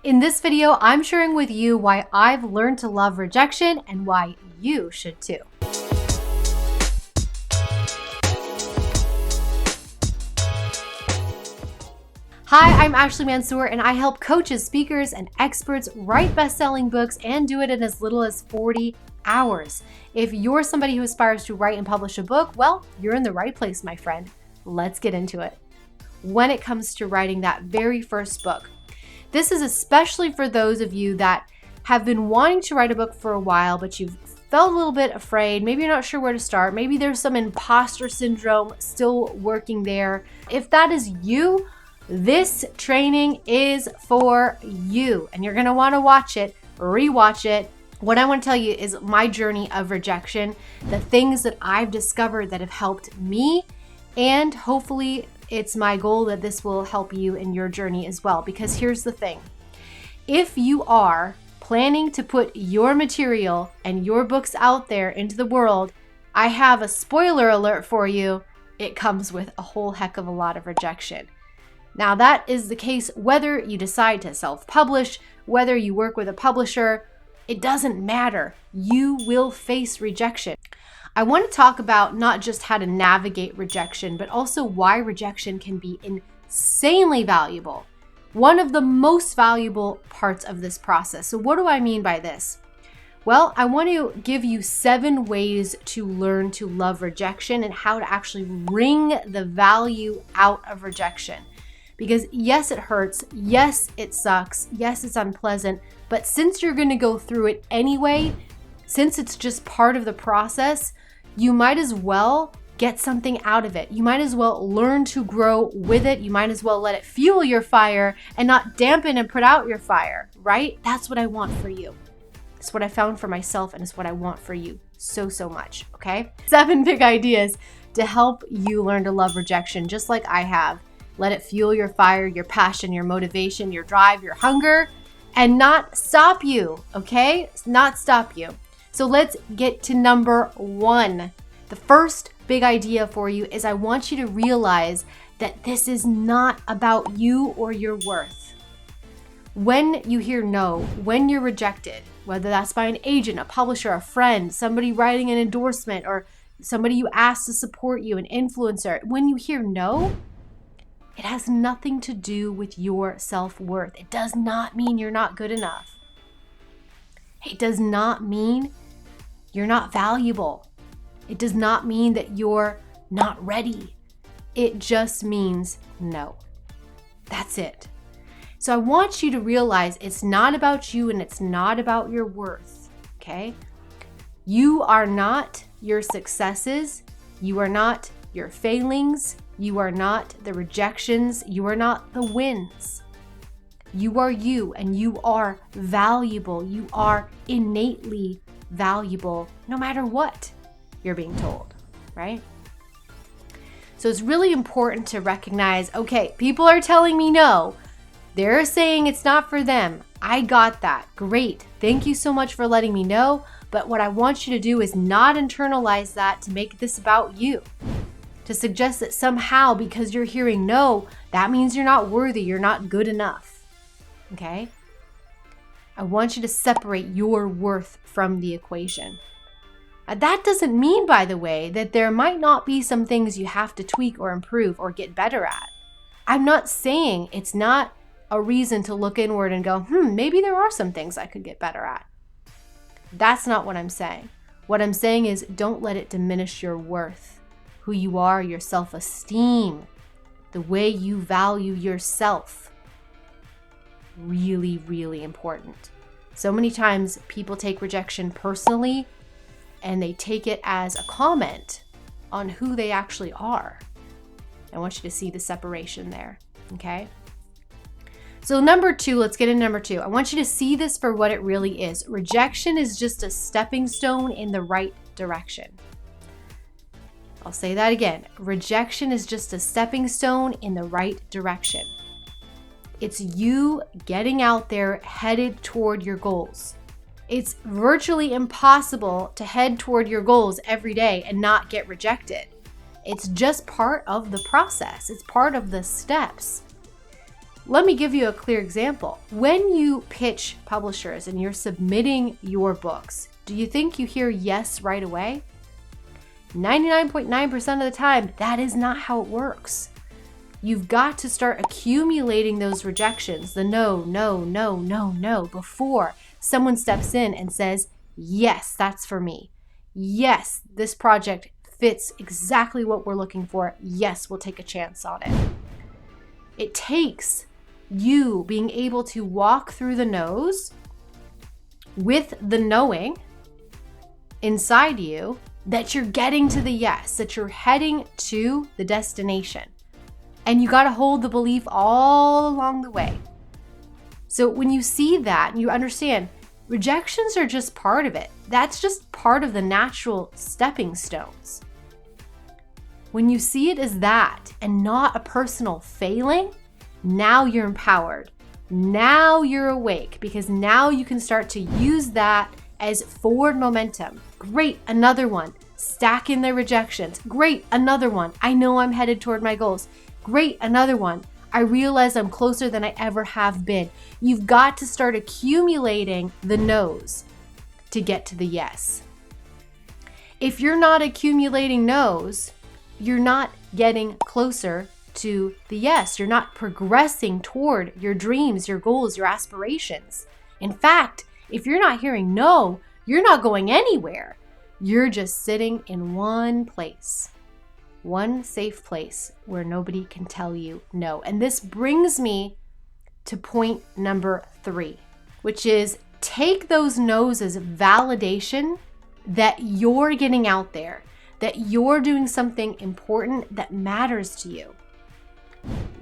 In this video, I'm sharing with you why I've learned to love rejection and why you should too. Hi, I'm Ashley Mansour, and I help coaches, speakers, and experts write best-selling books and do it in as little as 40 hours. If you're somebody who aspires to write and publish a book, well, you're in the right place, my friend. Let's get into it. When it comes to writing that very first book, this is especially for those of you that have been wanting to write a book for a while, but you've felt a little bit afraid. Maybe you're not sure where to start. Maybe there's some imposter syndrome still working there. If that is you, this training is for you, and you're going to want to watch it, rewatch it. What I want to tell you is my journey of rejection, the things that I've discovered that have helped me, and hopefully it's my goal that this will help you in your journey as well. Because here's the thing. If you are planning to put your material and your books out there into the world, I have a spoiler alert for you. It comes with a whole heck of a lot of rejection. Now, that is the case whether you decide to self-publish, whether you work with a publisher, it doesn't matter. You will face rejection. I want to talk about not just how to navigate rejection, but also why rejection can be insanely valuable. One of the most valuable parts of this process. So what do I mean by this? Well, I want to give you 7 ways to learn to love rejection and how to actually wring the value out of rejection. Because yes, it hurts. Yes, it sucks. Yes, it's unpleasant. But since you're going to go through it anyway, since it's just part of the process, you might as well get something out of it. You might as well learn to grow with it. You might as well let it fuel your fire and not dampen and put out your fire, right? That's what I want for you. It's what I found for myself, and it's what I want for you so much, okay? 7 big ideas to help you learn to love rejection, just like I have. Let it fuel your fire, your passion, your motivation, your drive, your hunger, and not stop you, okay? Not stop you. So let's get to number 1. The first big idea for you is I want you to realize that this is not about you or your worth. When you hear no, when you're rejected, whether that's by an agent, a publisher, a friend, somebody writing an endorsement, or somebody you ask to support you, an influencer, when you hear no, it has nothing to do with your self-worth. It does not mean you're not good enough. It does not mean you're not valuable. It does not mean that you're not ready. It just means no. That's it. So I want you to realize it's not about you and it's not about your worth, okay? You are not your successes. You are not your failings. You are not the rejections. You are not the wins. You are you, and you are valuable. You are innately valuable no matter what you're being told, right? So it's really important to recognize, okay, people are telling me no. They're saying it's not for them. I got that. Great. Thank you so much for letting me know. But what I want you to do is not internalize that to make this about you. To suggest that somehow because you're hearing no, that means you're not worthy, you're not good enough, okay? I want you to separate your worth from the equation. That doesn't mean, by the way, that there might not be some things you have to tweak or improve or get better at. I'm not saying it's not a reason to look inward and go, maybe there are some things I could get better at. That's not what I'm saying. What I'm saying is don't let it diminish your worth. Who you are, your self-esteem, the way you value yourself. Really, really important. So many times people take rejection personally and they take it as a comment on who they actually are. I want you to see the separation there, okay? So number 2, let's get into number 2. I want you to see this for what it really is. Rejection is just a stepping stone in the right direction. I'll say that again. Rejection is just a stepping stone in the right direction. It's you getting out there headed toward your goals. It's virtually impossible to head toward your goals every day and not get rejected. It's just part of the process. It's part of the steps. Let me give you a clear example. When you pitch publishers and you're submitting your books, do you think you hear yes right away? 99.9% of the time, that is not how it works. You've got to start accumulating those rejections, the no, before someone steps in and says, yes, that's for me. Yes, this project fits exactly what we're looking for. Yes, we'll take a chance on it. It takes you being able to walk through the no's with the knowing inside you that you're getting to the yes, that you're heading to the destination. And you got to hold the belief all along the way. So when you see that, you understand rejections are just part of it. That's just part of the natural stepping stones. When you see it as that and not a personal failing, now you're empowered. Now you're awake, because now you can start to use that as forward momentum. Great, another one. Stack in the rejections. Great, another one. I know I'm headed toward my goals. Great, another one. I realize I'm closer than I ever have been. You've got to start accumulating the no's to get to the yes. If you're not accumulating no's, you're not getting closer to the yes. You're not progressing toward your dreams, your goals, your aspirations. In fact, if you're not hearing no, you're not going anywhere. You're just sitting in one place, one safe place where nobody can tell you no. And this brings me to point number 3, which is take those no's as validation that you're getting out there, that you're doing something important that matters to you.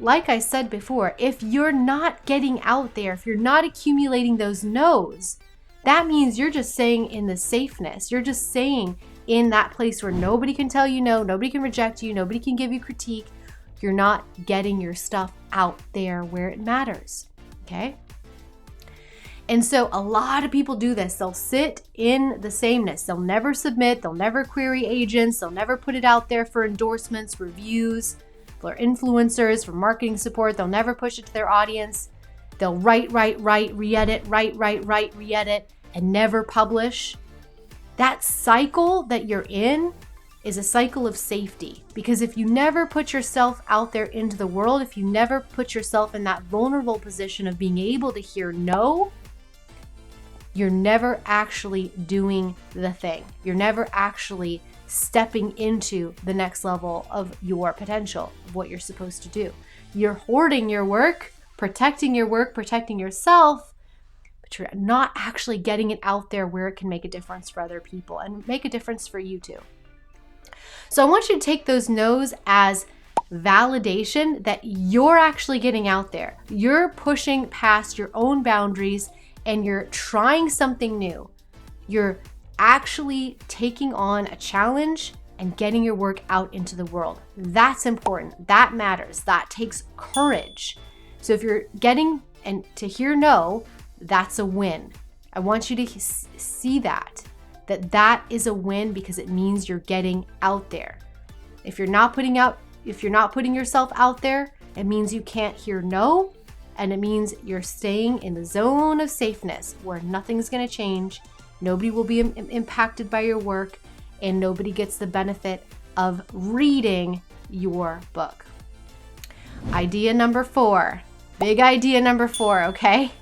Like I said before, if you're not getting out there, if you're not accumulating those no's, that means you're just staying in the safeness. You're just staying in that place where nobody can tell you no, nobody can reject you, nobody can give you critique. You're not getting your stuff out there where it matters, okay? And so a lot of people do this. They'll sit in the sameness. They'll never submit. They'll never query agents. They'll never put it out there for endorsements, reviews, for influencers, for marketing support. They'll never push it to their audience. They'll write, re-edit, write, re-edit, and never publish. That cycle that you're in is a cycle of safety, because if you never put yourself out there into the world, if you never put yourself in that vulnerable position of being able to hear no, you're never actually doing the thing. You're never actually stepping into the next level of your potential, of what you're supposed to do. You're hoarding your work, protecting yourself, but you're not actually getting it out there where it can make a difference for other people and make a difference for you too. So I want you to take those no's as validation that you're actually getting out there. You're pushing past your own boundaries and you're trying something new. You're actually taking on a challenge and getting your work out into the world. That's important. That matters. That takes courage. So if you're getting and to hear no, that's a win. I want you to see that is a win, because it means you're getting out there. If you're not putting yourself out there, it means you can't hear no, and it means you're staying in the zone of safeness where nothing's going to change, nobody will be impacted by your work, and nobody gets the benefit of reading your book. Idea number 4. Big idea number 4, okay?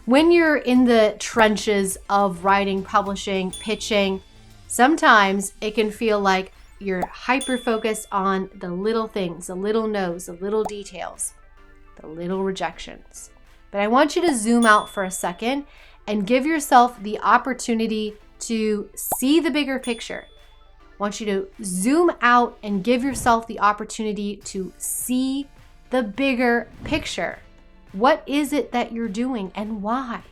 When you're in the trenches of writing, publishing, pitching, sometimes it can feel like you're hyper-focused on the little things, the little no's, the little details, the little rejections. But I want you to zoom out for a second and give yourself the opportunity to see the bigger picture. I want you to zoom out and give yourself the opportunity to see the bigger picture. What is it that you're doing and why?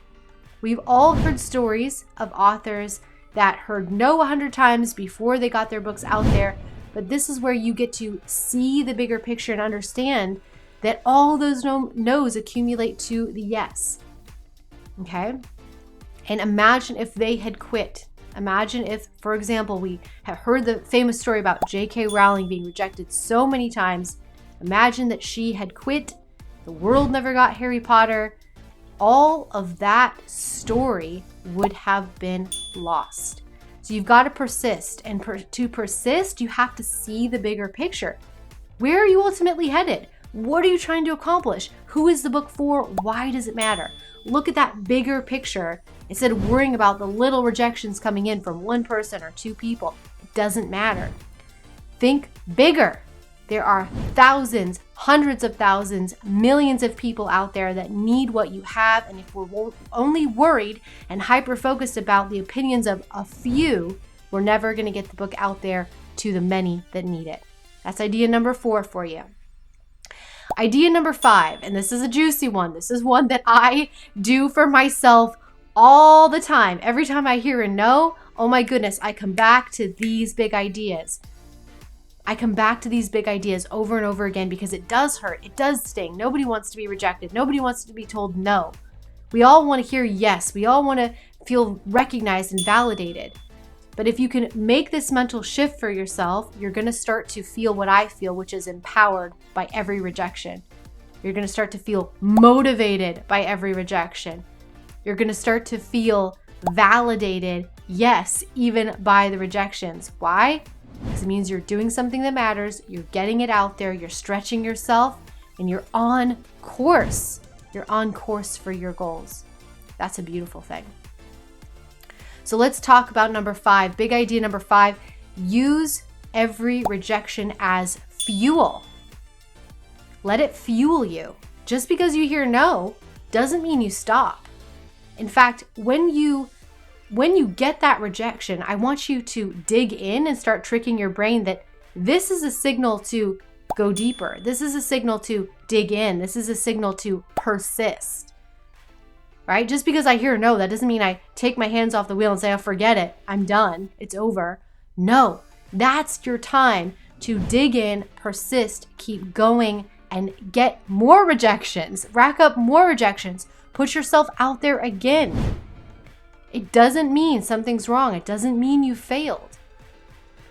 We've all heard stories of authors that heard no 100 times before they got their books out there, but this is where you get to see the bigger picture and understand that all those no's accumulate to the yes. Okay? And imagine if they had quit. Imagine if, for example, we have heard the famous story about J.K. Rowling being rejected so many times. Imagine that she had quit the world never got Harry Potter, all of that story would have been lost. So you've got to persist. And to persist, you have to see the bigger picture. Where are you ultimately headed? What are you trying to accomplish? Who is the book for? Why does it matter? Look at that bigger picture instead of worrying about the little rejections coming in from one person or two people. It doesn't matter. Think bigger. There are thousands, hundreds of thousands, millions of people out there that need what you have. And if we're only worried and hyper-focused about the opinions of a few, we're never going to get the book out there to the many that need it. That's idea number 4 for you. Idea number 5, and this is a juicy one. This is one that I do for myself all the time. Every time I hear a no, oh my goodness, I come back to these big ideas. I come back to these big ideas over and over again because it does hurt. It does sting. Nobody wants to be rejected. Nobody wants to be told no. We all want to hear yes. We all want to feel recognized and validated. But if you can make this mental shift for yourself, you're going to start to feel what I feel, which is empowered by every rejection. You're going to start to feel motivated by every rejection. You're going to start to feel validated, yes, even by the rejections. Why? Because it means you're doing something that matters, you're getting it out there, you're stretching yourself, and you're on course. You're on course for your goals. That's a beautiful thing. So let's talk about number 5. Big idea number 5, use every rejection as fuel. Let it fuel you. Just because you hear no doesn't mean you stop. In fact, when you get that rejection, I want you to dig in and start tricking your brain that this is a signal to go deeper. This is a signal to dig in. This is a signal to persist. Right? Just because I hear no, that doesn't mean I take my hands off the wheel and say, oh, forget it. I'm done. It's over. No, that's your time to dig in, persist, keep going, and get more rejections. Rack up more rejections. Put yourself out there again. It doesn't mean something's wrong. It doesn't mean you failed.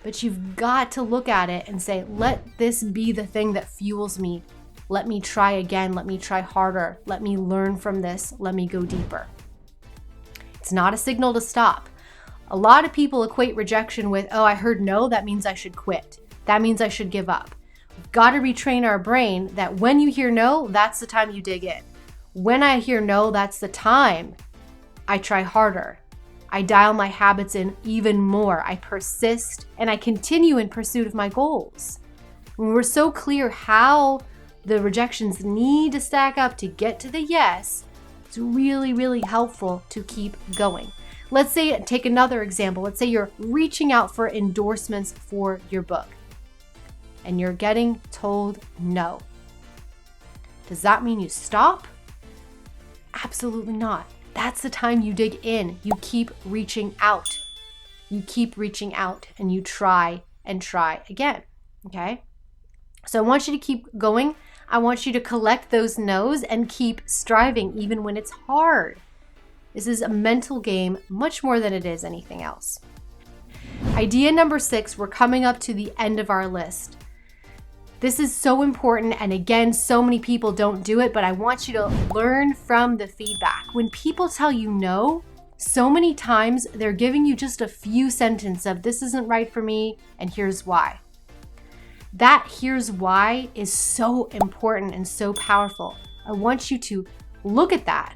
But you've got to look at it and say, let this be the thing that fuels me. Let me try again. Let me try harder. Let me learn from this. Let me go deeper. It's not a signal to stop. A lot of people equate rejection with, oh, I heard no, that means I should quit. That means I should give up. We've got to retrain our brain that when you hear no, that's the time you dig in. When I hear no, that's the time I try harder. I dial my habits in even more. I persist and I continue in pursuit of my goals. When we're so clear how the rejections need to stack up to get to the yes, it's really, really helpful to keep going. Let's say, take another example. Let's say you're reaching out for endorsements for your book and you're getting told no. Does that mean you stop? Absolutely not. That's the time you dig in. You keep reaching out. You keep reaching out and you try and try again. Okay? So I want you to keep going. I want you to collect those no's and keep striving even when it's hard. This is a mental game much more than it is anything else. Idea number 6, we're coming up to the end of our list. This is so important, and again, so many people don't do it, but I want you to learn from the feedback. When people tell you no, so many times they're giving you just a few sentences of this isn't right for me, and here's why. That here's why is so important and so powerful. I want you to look at that.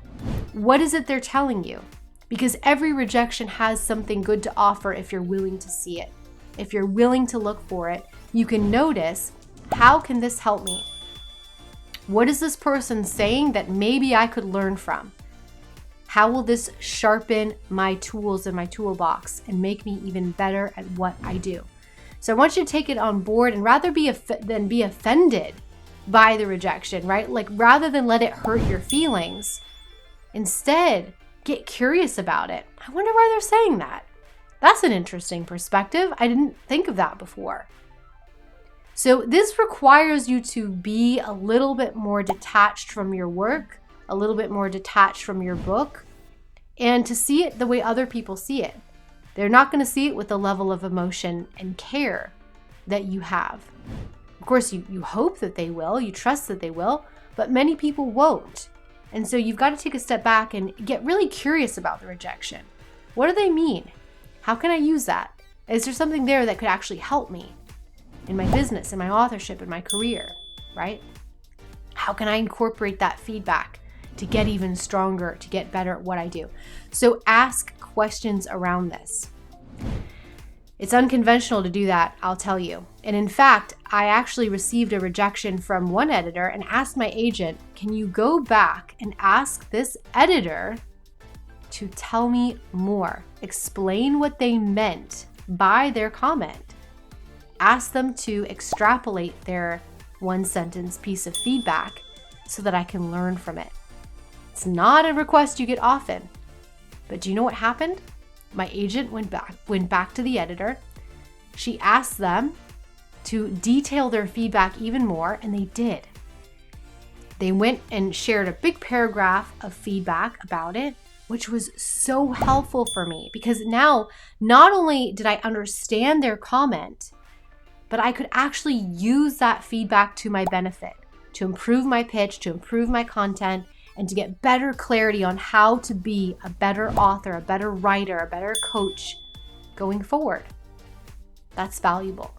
What is it they're telling you? Because every rejection has something good to offer if you're willing to see it. If you're willing to look for it, you can notice, how can this help me? What is this person saying that maybe I could learn from? How will this sharpen my tools in my toolbox and make me even better at what I do? So I want you to take it on board and rather than be offended by the rejection, right? Like rather than let it hurt your feelings, instead get curious about it. I wonder why they're saying that. That's an interesting perspective. I didn't think of that before. So this requires you to be a little bit more detached from your work, a little bit more detached from your book, and to see it the way other people see it. They're not going to see it with the level of emotion and care that you have. Of course, you hope that they will, you trust that they will, but many people won't. And so you've got to take a step back and get really curious about the rejection. What do they mean? How can I use that? Is there something there that could actually help me in my business, in my authorship, in my career, right? How can I incorporate that feedback to get even stronger, to get better at what I do? So ask questions around this. It's unconventional to do that, I'll tell you. And in fact, I actually received a rejection from one editor and asked my agent, can you go back and ask this editor to tell me more? Explain what they meant by their comment. Ask them to extrapolate their one sentence piece of feedback so that I can learn from it. It's not a request you get often, but do you know what happened? My agent went back to the editor. She asked them to detail their feedback even more, and they did. They went and shared a big paragraph of feedback about it, which was so helpful for me because now not only did I understand their comment, but I could actually use that feedback to my benefit, to improve my pitch, to improve my content, and to get better clarity on how to be a better author, a better writer, a better coach going forward. That's valuable.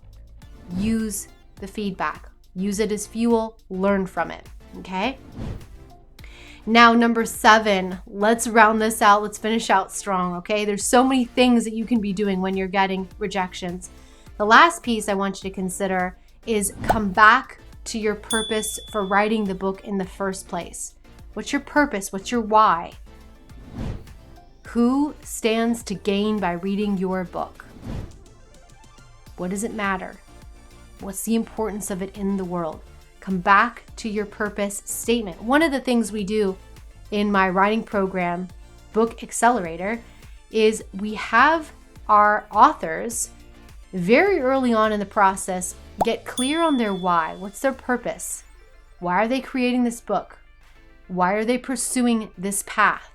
Use the feedback. Use it as fuel. Learn from it. Okay? Now, number 7, let's round this out. Let's finish out strong, okay? There's so many things that you can be doing when you're getting rejections. The last piece I want you to consider is come back to your purpose for writing the book in the first place. What's your purpose? What's your why? Who stands to gain by reading your book? What does it matter? What's the importance of it in the world? Come back to your purpose statement. One of the things we do in my writing program, Book Accelerator, is we have our authors very early on in the process get clear on their why. What's their purpose? Why are they creating this book? Why are they pursuing this path?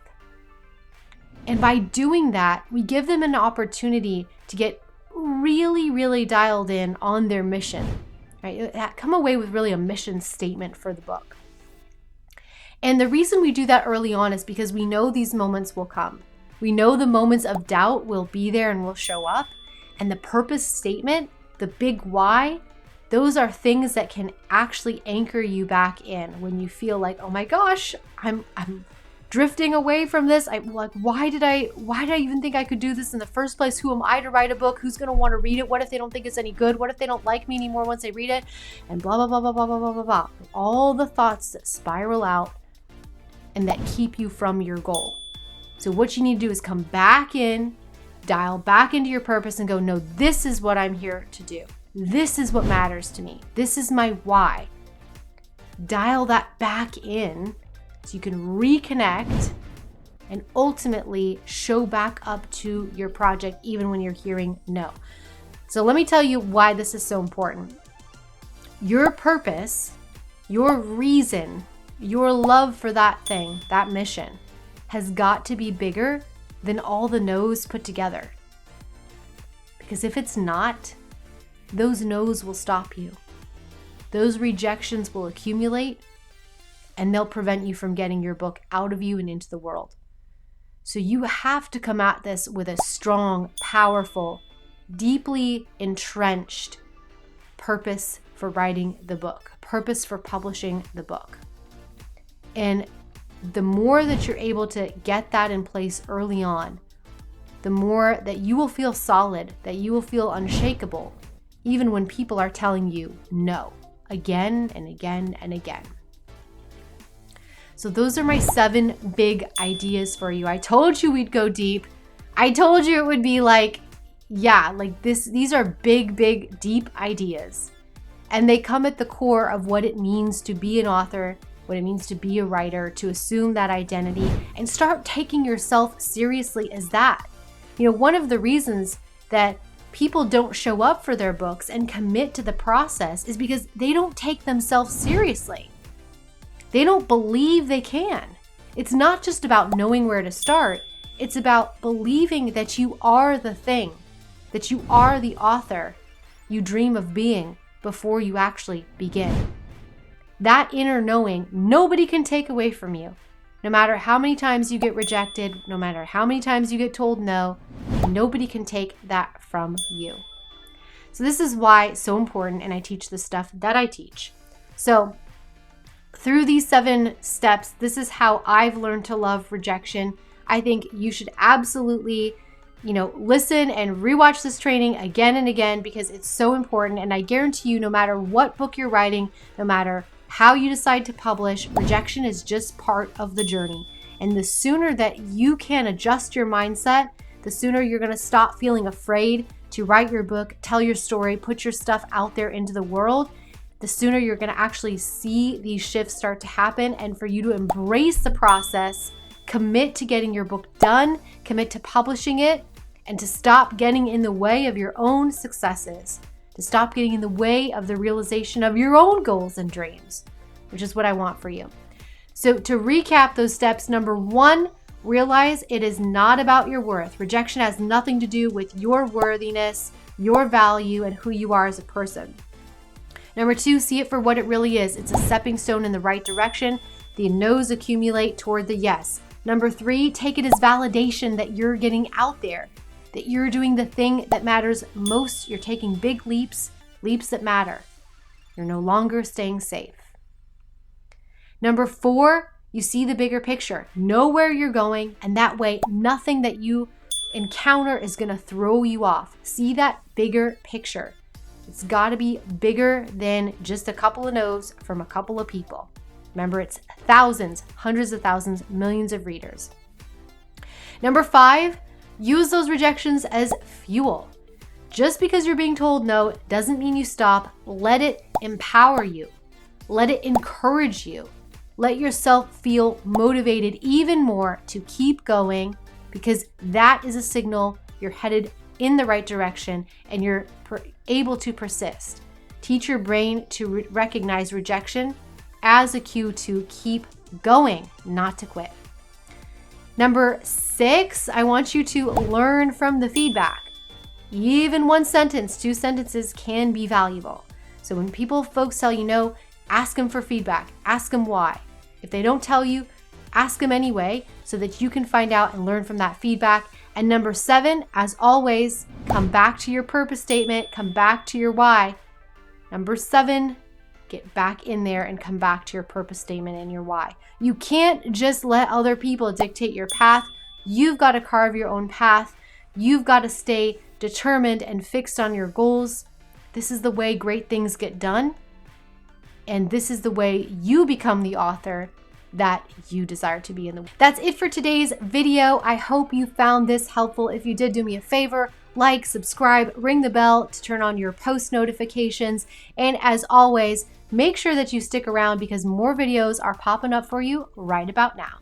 And by doing that, we give them an opportunity to get really, really dialed in on their mission, right? Come away with really a mission statement for the book. And the reason we do that early on is because we know these moments will come. We know the moments of doubt will be there and will show up. And the purpose statement, the big why, those are things that can actually anchor you back in when you feel like, oh my gosh, I'm drifting away from this. I'm like, why did I even think I could do this in the first place? Who am I to write a book? Who's going to want to read it? What if they don't think it's any good? What if they don't like me anymore once they read it? And blah, blah, blah, blah, blah, blah, blah, blah, blah. All the thoughts that spiral out and that keep you from your goal. So what you need to do is come back in, dial back into your purpose and go, no, this is what I'm here to do. This is what matters to me. This is my why. Dial that back in so you can reconnect and ultimately show back up to your project even when you're hearing no. So let me tell you why this is so important. Your purpose, your reason, your love for that thing, that mission, has got to be bigger than all the no's put together. Because if it's not, those no's will stop you. Those rejections will accumulate and they'll prevent you from getting your book out of you and into the world. So you have to come at this with a strong, powerful, deeply entrenched purpose for writing the book, purpose for publishing the book. And the more that you're able to get that in place early on, the more that you will feel solid, that you will feel unshakable, even when people are telling you no, again and again and again. So those are my 7 big ideas for you. I told you we'd go deep. I told you it would be like these are big, deep ideas. And they come at the core of what it means to be an author, what it means to be a writer, to assume that identity and start taking yourself seriously as that. You know, one of the reasons that people don't show up for their books and commit to the process is because they don't take themselves seriously. They don't believe they can. It's not just about knowing where to start. It's about believing that you are the thing, that you are the author you dream of being before you actually begin. that inner knowing, nobody can take away from you. No matter how many times you get rejected, no matter how many times you get told no, nobody can take that from you. So this is why it's so important, and I teach the stuff that I teach. So through these 7 steps, this is how I've learned to love rejection. I think you should absolutely, listen and rewatch this training again and again because it's so important. And I guarantee you, no matter what book you're writing, no matter how you decide to publish, rejection is just part of the journey. And the sooner that you can adjust your mindset, the sooner you're going to stop feeling afraid to write your book, tell your story, put your stuff out there into the world, the sooner you're going to actually see these shifts start to happen. And for you to embrace the process, commit to getting your book done, commit to publishing it, and to stop getting in the way of your own successes, to stop getting in the way of the realization of your own goals and dreams, which is what I want for you. So to recap those steps, number 1, realize it is not about your worth. Rejection has nothing to do with your worthiness, your value, and who you are as a person. Number 2, see it for what it really is. It's a stepping stone in the right direction. The no's accumulate toward the yes. Number 3, take it as validation that you're getting out there, that you're doing the thing that matters most. You're taking big leaps that matter. You're no longer staying safe. Number 4, you see the bigger picture. Know where you're going, and that way nothing that you encounter is going to throw you off. See that bigger picture. It's got to be bigger than just a couple of no's from a couple of people. Remember, it's thousands, hundreds of thousands, millions of readers. Number 5, use those rejections as fuel. Just because you're being told no doesn't mean you stop. Let it empower you. Let it encourage you. Let yourself feel motivated even more to keep going, because that is a signal you're headed in the right direction and you're able to persist. Teach your brain to recognize rejection as a cue to keep going, not to quit. Number 6, I want you to learn from the feedback. Even 1 sentence, 2 sentences can be valuable. So when folks tell you no, ask them for feedback. Ask them why. If they don't tell you, ask them anyway so that you can find out and learn from that feedback. And number 7, as always, come back to your purpose statement, come back to your why. Number 7, get back in there and come back to your purpose statement and your why. You can't just let other people dictate your path. You've got to carve your own path. You've got to stay determined and fixed on your goals. This is the way great things get done. And this is the way you become the author that you desire to be in the world. That's it for today's video. I hope you found this helpful. If you did, do me a favor, like, subscribe, ring the bell to turn on your post notifications. And as always, make sure that you stick around because more videos are popping up for you right about now.